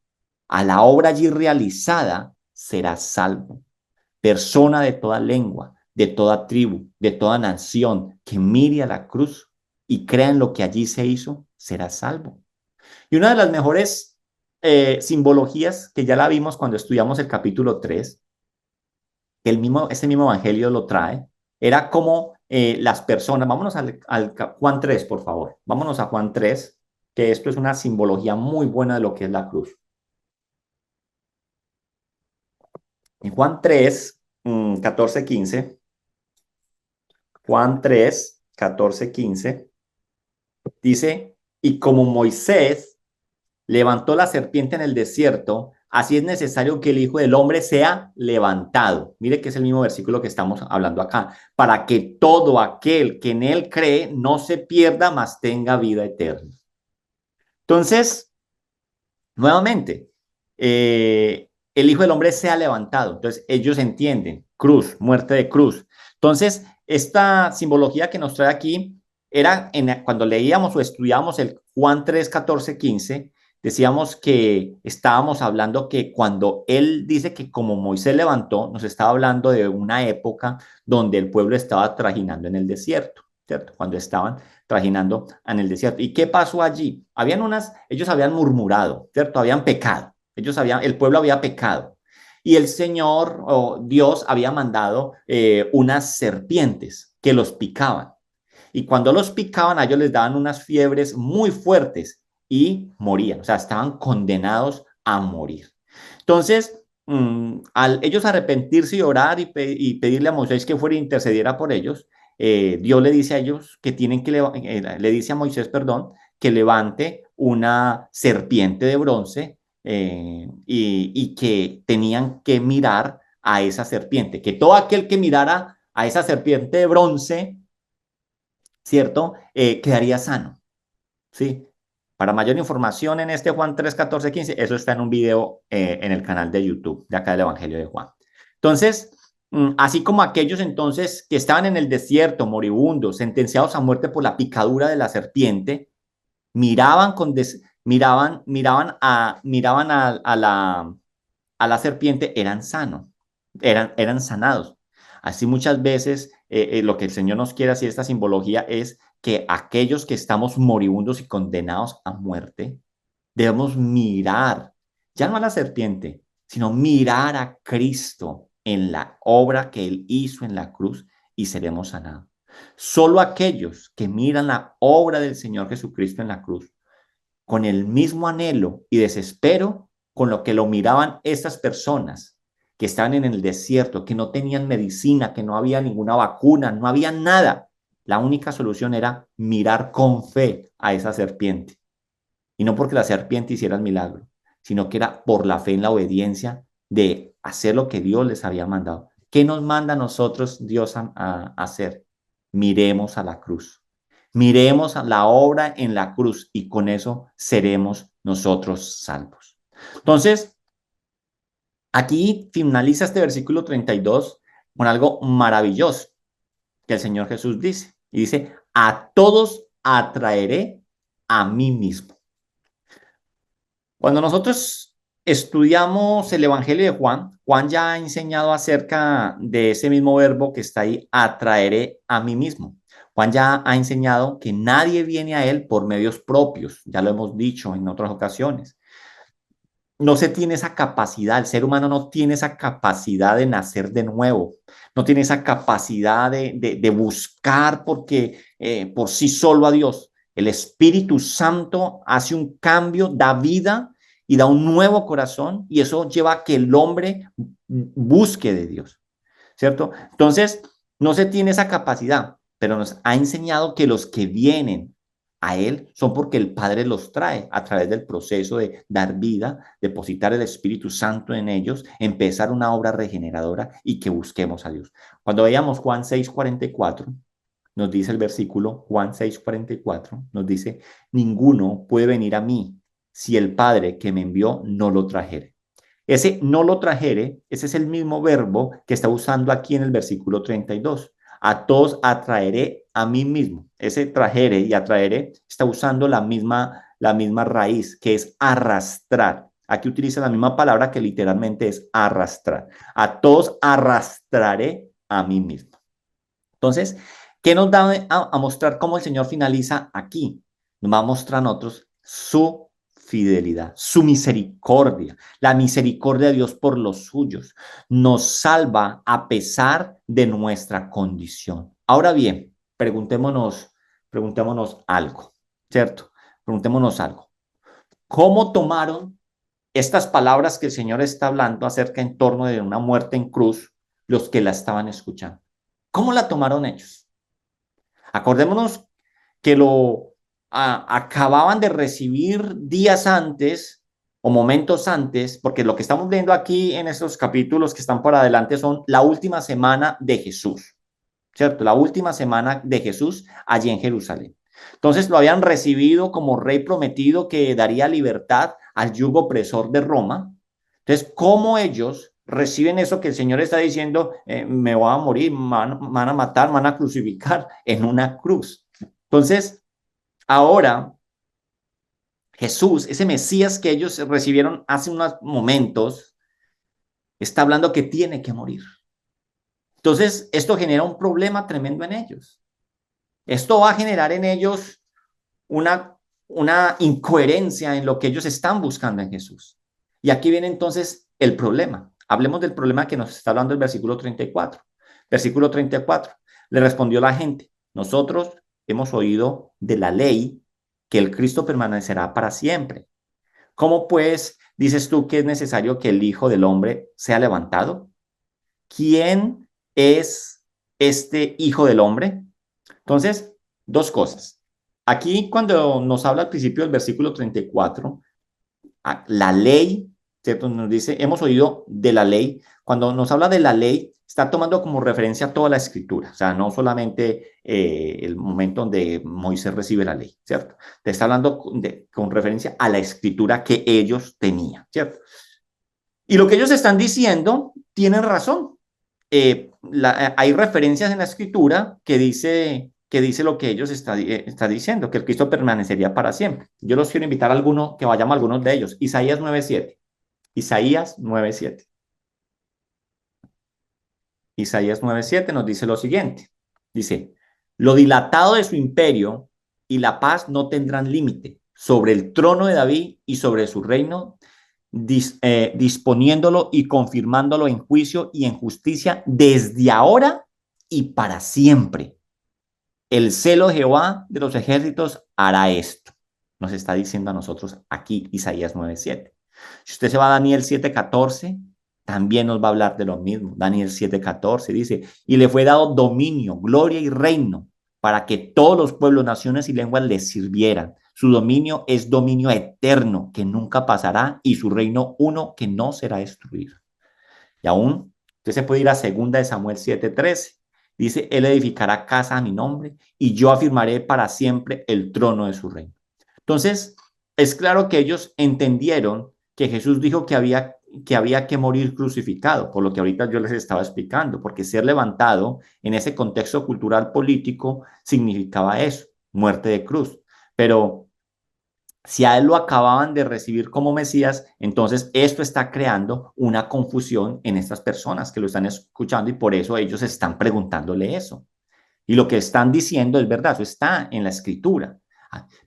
a la obra allí realizada, será salvo. Persona de toda lengua, de toda tribu, de toda nación, que mire a la cruz y crea en lo que allí se hizo, será salvo. Y una de las mejores simbologías que ya la vimos cuando estudiamos el capítulo 3, que este mismo evangelio lo trae, era como las personas, vámonos al Juan 3, por favor, vámonos a Juan 3, que esto es una simbología muy buena de lo que es la cruz. En Juan 3, 14, 15, Juan 3, 14, 15, dice, y como Moisés levantó la serpiente en el desierto, así es necesario que el Hijo del Hombre sea levantado. Mire que es el mismo versículo que estamos hablando acá, para que todo aquel que en él cree no se pierda, mas tenga vida eterna. Entonces, nuevamente, el Hijo del Hombre sea levantado. Entonces, ellos entienden, cruz, muerte de cruz. Entonces, esta simbología que nos trae aquí era cuando leíamos o estudiábamos el Juan 3, 14, 15, decíamos que estábamos hablando que cuando él dice que como Moisés levantó, nos estaba hablando de una época donde el pueblo estaba trajinando en el desierto, ¿cierto? Cuando estaban trajinando en el desierto. ¿Y qué pasó allí? Ellos habían murmurado, ¿cierto? Habían pecado. El pueblo había pecado. Y el Señor o Dios había mandado unas serpientes que los picaban. Y cuando los picaban, a ellos les daban unas fiebres muy fuertes y morían. O sea, estaban condenados a morir. Entonces, al ellos arrepentirse y orar y pedirle a Moisés que fuera e intercediera por ellos, Dios le dice a ellos que tienen que, le dice a Moisés, perdón, que levante una serpiente de bronce y que tenían que mirar a esa serpiente, que todo aquel que mirara a esa serpiente de bronce, ¿cierto? Quedaría sano, ¿sí? Para mayor información en este Juan 3, 14, 15, eso está en un video en el canal de YouTube de acá del Evangelio de Juan. Entonces, así como aquellos entonces que estaban en el desierto, moribundos, sentenciados a muerte por la picadura de la serpiente, miraban a la serpiente, eran sanos, eran sanados. Así muchas veces lo que el Señor nos quiere hacer, esta simbología, es que aquellos que estamos moribundos y condenados a muerte, debemos mirar, ya no a la serpiente, sino mirar a Cristo en la obra que Él hizo en la cruz y seremos sanados. Solo aquellos que miran la obra del Señor Jesucristo en la cruz con el mismo anhelo y desespero con lo que lo miraban estas personas que estaban en el desierto, que no tenían medicina, que no había ninguna vacuna, no había nada. La única solución era mirar con fe a esa serpiente. Y no porque la serpiente hiciera el milagro, sino que era por la fe en la obediencia de hacer lo que Dios les había mandado. ¿Qué nos manda a nosotros Dios a hacer? Miremos a la cruz. Miremos a la obra en la cruz y con eso seremos nosotros salvos. Entonces, aquí finaliza este versículo 32 con algo maravilloso que el Señor Jesús dice. Y dice, a todos atraeré a mí mismo. Cuando nosotros estudiamos el Evangelio de Juan, Juan ya ha enseñado acerca de ese mismo verbo que está ahí, atraeré a mí mismo. Juan ya ha enseñado que nadie viene a él por medios propios, ya lo hemos dicho en otras ocasiones. No se tiene esa capacidad, el ser humano no tiene esa capacidad de nacer de nuevo, no tiene esa capacidad de buscar por sí solo a Dios. El Espíritu Santo hace un cambio, da vida y da un nuevo corazón y eso lleva a que el hombre busque de Dios. ¿Cierto? Entonces, no se tiene esa capacidad, pero nos ha enseñado que los que vienen a Él son porque el Padre los trae a través del proceso de dar vida, depositar el Espíritu Santo en ellos, empezar una obra regeneradora y que busquemos a Dios. Cuando veamos Juan 6:44, nos dice el versículo Juan 6:44, nos dice, ninguno puede venir a mí si el Padre que me envió no lo trajere. Ese no lo trajere, ese es el mismo verbo que está usando aquí en el versículo 32. A todos atraeré a mí mismo. Ese trajere y atraeré está usando la misma raíz, que es arrastrar. Aquí utiliza la misma palabra que literalmente es arrastrar. A todos arrastraré a mí mismo. Entonces, ¿qué nos da a mostrar cómo el Señor finaliza aquí? Nos va a mostrar a nosotros su fidelidad, su misericordia, la misericordia de Dios por los suyos. Nos salva a pesar de nuestra condición. Ahora bien, preguntémonos algo, ¿cierto? Preguntémonos algo. ¿Cómo tomaron estas palabras que el Señor está hablando acerca en torno de una muerte en cruz los que la estaban escuchando? ¿Cómo la tomaron ellos? Acordémonos que acababan de recibir días antes o momentos antes, porque lo que estamos viendo aquí en estos capítulos que están por adelante son la última semana de Jesús, ¿cierto? La última semana de Jesús allí en Jerusalén. Entonces lo habían recibido como rey prometido que daría libertad al yugo opresor de Roma. Entonces, ¿cómo ellos reciben eso que el Señor está diciendo? Me voy a morir, van a matar, me van a crucificar en una cruz. Entonces, ahora Jesús, ese Mesías que ellos recibieron hace unos momentos, está hablando que tiene que morir. Entonces, esto genera un problema tremendo en ellos. Esto va a generar en ellos una, una incoherencia en lo que ellos están buscando en Jesús. Y aquí viene entonces el problema. Hablemos del problema que nos está hablando el versículo 34. Versículo 34. Le respondió la gente, nosotros hemos oído de la ley que el Cristo permanecerá para siempre. ¿Cómo pues dices tú que es necesario que el Hijo del Hombre sea levantado? ¿Quién es este Hijo del Hombre? Entonces, dos cosas. Aquí cuando nos habla al principio del versículo 34, la ley, ¿cierto? Nos dice, hemos oído de la ley. Cuando nos habla de la ley, está tomando como referencia toda la escritura, o sea, no solamente el momento donde Moisés recibe la ley, ¿cierto? Te está hablando con referencia a la escritura que ellos tenían, ¿cierto? Y lo que ellos están diciendo, tienen razón. Hay referencias en la escritura que dice lo que ellos está diciendo, que el Cristo permanecería para siempre. Yo los quiero invitar a alguno, que vayamos a algunos de ellos. Isaías 9:7. Isaías 9:7. Isaías 9:7 nos dice lo siguiente. Dice, lo dilatado de su imperio y la paz no tendrán límite sobre el trono de David y sobre su reino, disponiéndolo y confirmándolo en juicio y en justicia desde ahora y para siempre. El celo de Jehová de los ejércitos hará esto. Nos está diciendo a nosotros aquí Isaías 9:7. Si usted se va a Daniel 7:14, también nos va a hablar de lo mismo. Daniel 7:14 dice, y le fue dado dominio, gloria y reino para que todos los pueblos, naciones y lenguas le sirvieran. Su dominio es dominio eterno que nunca pasará y su reino uno que no será destruido. Y aún, usted se puede ir a 2 Samuel 7:13. Dice, él edificará casa a mi nombre y yo afirmaré para siempre el trono de su reino. Entonces, es claro que ellos entendieron que Jesús dijo que había que morir crucificado, por lo que ahorita yo les estaba explicando, porque ser levantado en ese contexto cultural político significaba eso, muerte de cruz. Pero Si a él lo acababan de recibir como Mesías, entonces esto está creando una confusión en estas personas que lo están escuchando y por eso ellos están preguntándole eso. Y lo que están diciendo es verdad, eso está en la escritura.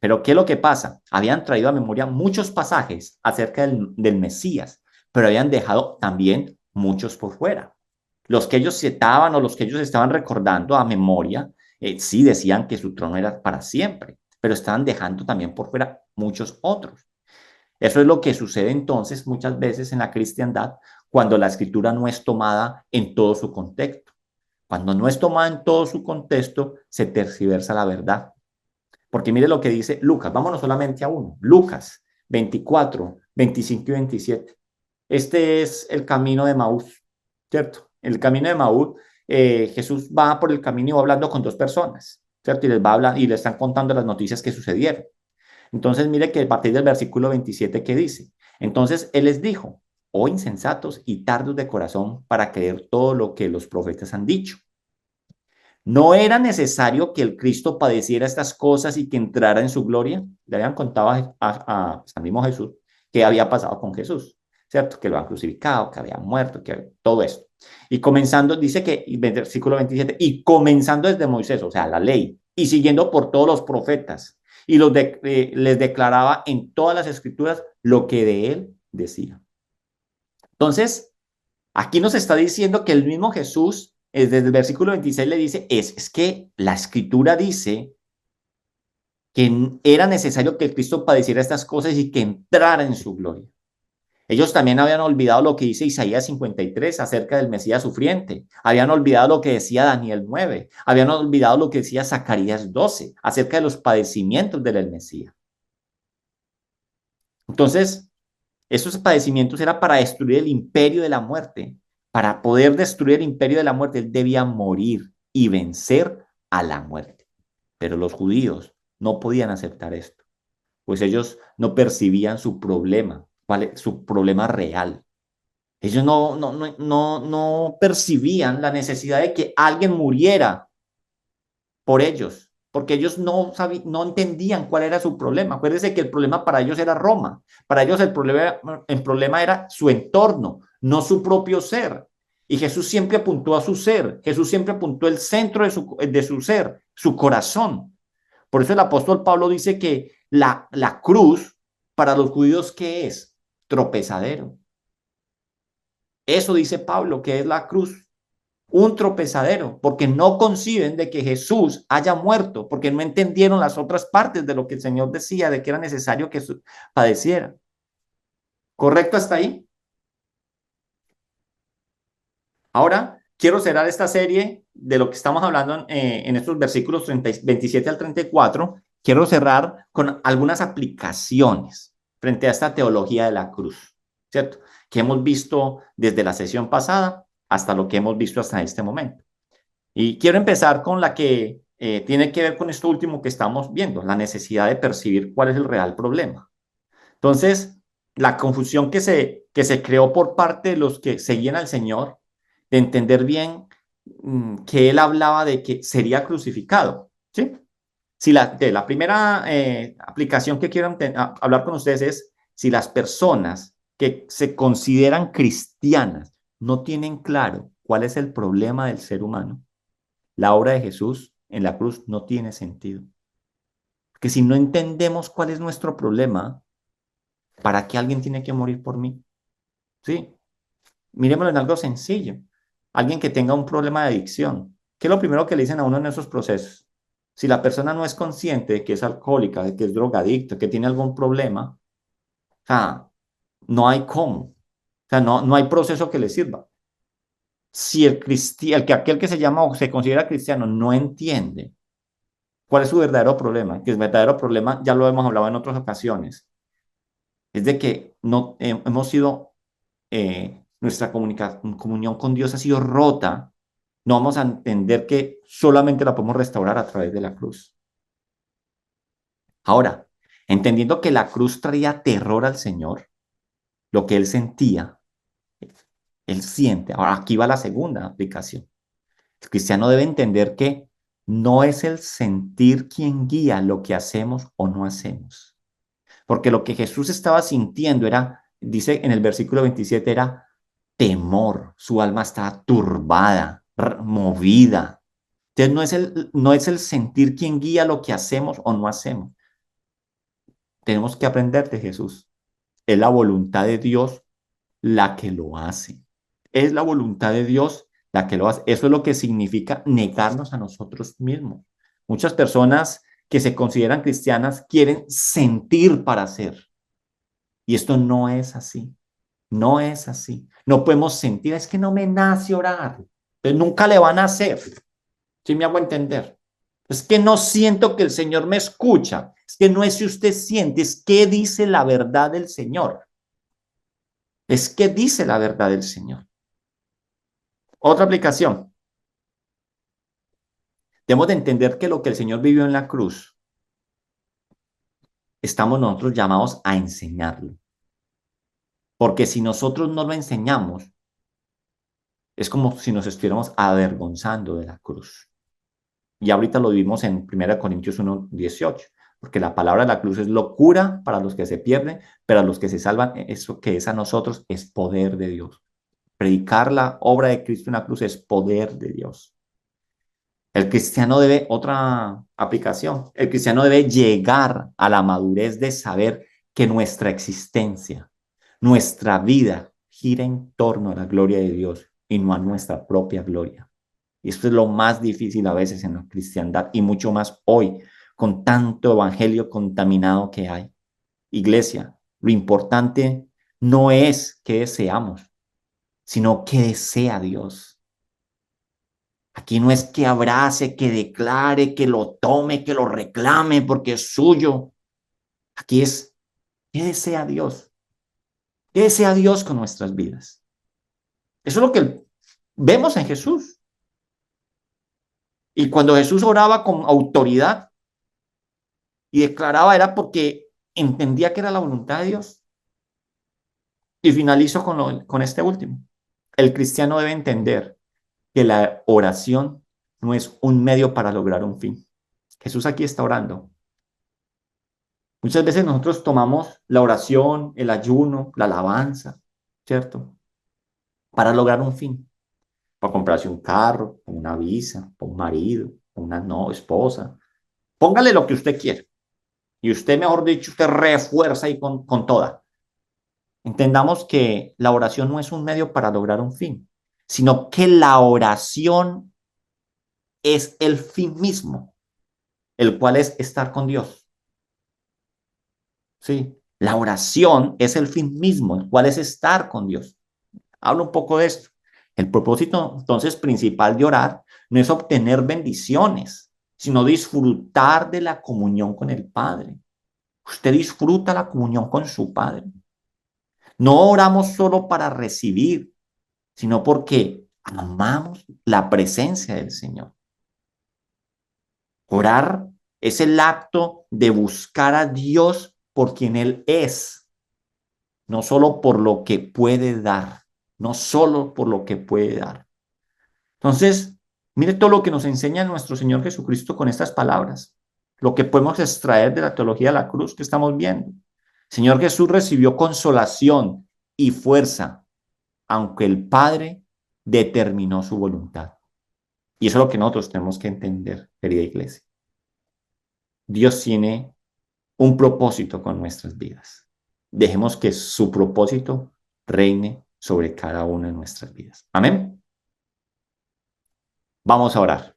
Pero ¿qué es lo que pasa? Habían traído a memoria muchos pasajes acerca del Mesías, pero habían dejado también muchos por fuera. Los que ellos citaban o los que ellos estaban recordando a memoria, sí decían que su trono era para siempre, pero estaban dejando también por fuera muchos otros. Eso es lo que sucede entonces muchas veces en la cristiandad cuando la escritura no es tomada en todo su contexto. Cuando no es tomada en todo su contexto, se tergiversa la verdad. Porque mire lo que dice Lucas, vámonos solamente a uno, Lucas 24, 25 y 27. Este es el camino de Maús, ¿cierto? El camino de Maús, Jesús va por el camino y va hablando con dos personas, ¿cierto? Y les va hablando y le están contando las noticias que sucedieron. Entonces, mire que a partir del versículo 27 que dice, entonces él les dijo, oh insensatos y tardos de corazón para creer todo lo que los profetas han dicho. ¿No era necesario que el Cristo padeciera estas cosas y que entrara en su gloria? Le habían contado al mismo Jesús qué había pasado con Jesús, ¿cierto? Que lo han crucificado, que había muerto, que todo esto. Y comenzando, dice que, versículo 27, y comenzando desde Moisés, o sea, la ley, y siguiendo por todos los profetas, y les declaraba en todas las escrituras lo que de él decía. Entonces, aquí nos está diciendo que el mismo Jesús, desde el versículo 26 le dice, es que la escritura dice que era necesario que el Cristo padeciera estas cosas y que entrara en su gloria. Ellos también habían olvidado lo que dice Isaías 53 acerca del Mesías sufriente. Habían olvidado lo que decía Daniel 9. Habían olvidado lo que decía Zacarías 12 acerca de los padecimientos del Mesías. Entonces, esos padecimientos eran para destruir el imperio de la muerte. Para poder destruir el imperio de la muerte, él debía morir y vencer a la muerte. Pero los judíos no podían aceptar esto, pues ellos no percibían su problema, su problema real. Ellos no percibían la necesidad de que alguien muriera por ellos, porque ellos no entendían cuál era su problema. Acuérdense que el problema para ellos era Roma, para ellos el problema era su entorno, no su propio ser. Y Jesús siempre apuntó a su ser, Jesús siempre apuntó el centro de su ser, su corazón. Por eso el apóstol Pablo dice que la cruz para los judíos, ¿qué es? Tropezadero. Eso dice Pablo, que es la cruz, un tropezadero, porque no conciben de que Jesús haya muerto, porque no entendieron las otras partes de lo que el Señor decía, de que era necesario que padeciera. ¿Correcto hasta ahí? Ahora, quiero cerrar esta serie de lo que estamos hablando en estos versículos 27 al 34. Quiero cerrar con algunas aplicaciones frente a esta teología de la cruz, ¿cierto? Que hemos visto desde la sesión pasada hasta lo que hemos visto hasta este momento. Y quiero empezar con la que tiene que ver con esto último que estamos viendo, la necesidad de percibir cuál es el real problema. Entonces, la confusión que se creó por parte de los que seguían al Señor, de entender bien que Él hablaba de que sería crucificado, ¿sí? Si la primera aplicación que quiero hablar con ustedes es si las personas que se consideran cristianas no tienen claro cuál es el problema del ser humano, la obra de Jesús en la cruz no tiene sentido. Porque si no entendemos cuál es nuestro problema, ¿para qué alguien tiene que morir por mí? Sí, miremoslo en algo sencillo. Alguien que tenga un problema de adicción. ¿Qué es lo primero que le dicen a uno en esos procesos? Si la persona no es consciente de que es alcohólica, de que es drogadicto, que tiene algún problema, o sea, no hay cómo. O sea, no hay proceso que le sirva. Si aquel que se llama o se considera cristiano no entiende cuál es su verdadero problema, que el verdadero problema ya lo hemos hablado en otras ocasiones, es de que no hemos sido, nuestra comunión con Dios ha sido rota. No vamos a entender que solamente la podemos restaurar a través de la cruz. Ahora, entendiendo que la cruz traía terror al Señor, lo que él sentía, él siente. Ahora, aquí va la segunda aplicación. El cristiano debe entender que no es el sentir quien guía lo que hacemos o no hacemos. Porque lo que Jesús estaba sintiendo era, dice en el versículo 27, era temor. Su alma estaba turbada, movida. Entonces no es el sentir quien guía lo que hacemos o no hacemos. Tenemos que aprender de Jesús. Es la voluntad de Dios la que lo hace. Es la voluntad de Dios la que lo hace. Eso es lo que significa negarnos a nosotros mismos. Muchas personas que se consideran cristianas quieren sentir para hacer. Y esto no es así. No es así. No podemos sentir, es que no me nace orar. Entonces nunca le van a hacer. ¿Sí me hago entender? Es que no siento que el Señor me escucha. Es que no es si usted siente, es que dice la verdad del Señor. Es que dice la verdad del Señor. Otra aplicación. Debemos de entender que lo que el Señor vivió en la cruz, estamos nosotros llamados a enseñarlo. Porque si nosotros no lo enseñamos, es como si nos estuviéramos avergonzando de la cruz. Y ahorita lo vimos en 1 Corintios 1:18, porque la palabra de la cruz es locura para los que se pierden, pero a los que se salvan, eso que es a nosotros es poder de Dios. Predicar la obra de Cristo en la cruz es poder de Dios. El cristiano debe, otra aplicación, el cristiano debe llegar a la madurez de saber que nuestra existencia, nuestra vida gira en torno a la gloria de Dios y no a nuestra propia gloria. Y esto es lo más difícil a veces en la cristiandad y mucho más hoy con tanto evangelio contaminado que hay. Iglesia, lo importante no es qué deseamos, sino qué desea Dios. Aquí no es que abrace, que declare, que lo tome, que lo reclame porque es suyo. Aquí es qué desea Dios. ¿Qué desea Dios con nuestras vidas? Eso es lo que vemos en Jesús. Y cuando Jesús oraba con autoridad y declaraba era porque entendía que era la voluntad de Dios. Y finalizo con este último. El cristiano debe entender que la oración no es un medio para lograr un fin. Jesús aquí está orando. Muchas veces nosotros tomamos la oración, el ayuno, la alabanza, ¿cierto? Para lograr un fin. Para comprarse un carro, una visa, un marido, una no, esposa. Póngale lo que usted quiere. Y usted, mejor dicho, usted refuerza y con toda. Entendamos que la oración no es un medio para lograr un fin, sino que la oración es el fin mismo, el cual es estar con Dios. Sí, la oración es el fin mismo, el cual es estar con Dios. Hablo un poco de esto. El propósito, entonces, principal de orar no es obtener bendiciones, sino disfrutar de la comunión con el Padre. Usted disfruta la comunión con su Padre. No oramos solo para recibir, sino porque amamos la presencia del Señor. Orar es el acto de buscar a Dios por quien Él es, no solo por lo que puede dar, no solo por lo que puede dar. Entonces, mire todo lo que nos enseña nuestro Señor Jesucristo con estas palabras, lo que podemos extraer de la teología de la cruz que estamos viendo. Señor Jesús recibió consolación y fuerza, aunque el Padre determinó su voluntad. Y eso es lo que nosotros tenemos que entender, querida iglesia. Dios tiene un propósito con nuestras vidas. Dejemos que su propósito reine sobre cada una de nuestras vidas. Amén. Vamos a orar.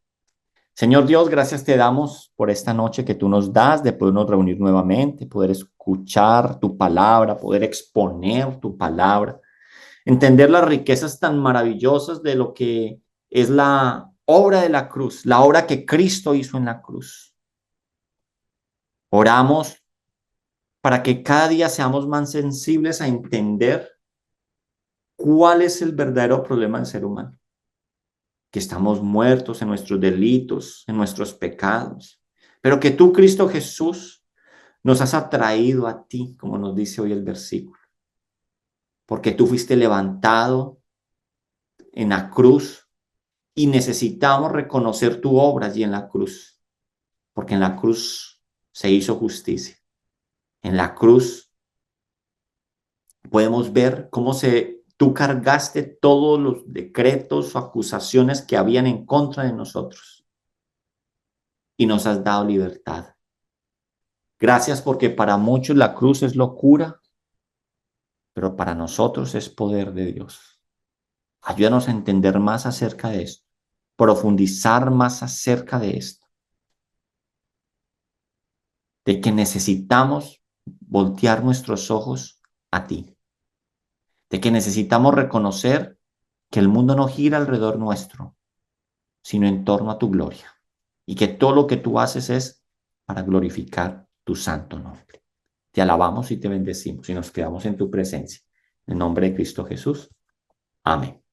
Señor Dios, gracias te damos por esta noche que tú nos das de podernos reunir nuevamente, poder escuchar tu palabra, poder exponer tu palabra, entender las riquezas tan maravillosas de lo que es la obra de la cruz, la obra que Cristo hizo en la cruz. Oramos para que cada día seamos más sensibles a entender cuál es el verdadero problema del ser humano, que estamos muertos en nuestros delitos, en nuestros pecados, pero que tú, Cristo Jesús, nos has atraído a ti, como nos dice hoy el versículo, porque tú fuiste levantado en la cruz y necesitamos reconocer tu obra allí en la cruz, porque en la cruz se hizo justicia. En la cruz podemos ver cómo tú cargaste todos los decretos o acusaciones que habían en contra de nosotros y nos has dado libertad. Gracias porque para muchos la cruz es locura, pero para nosotros es poder de Dios. Ayúdanos a entender más acerca de esto, profundizar más acerca de esto, de que necesitamos voltear nuestros ojos a ti, de que necesitamos reconocer que el mundo no gira alrededor nuestro, sino en torno a tu gloria, y que todo lo que tú haces es para glorificar tu santo nombre. Te alabamos y te bendecimos y nos quedamos en tu presencia. En el nombre de Cristo Jesús. Amén.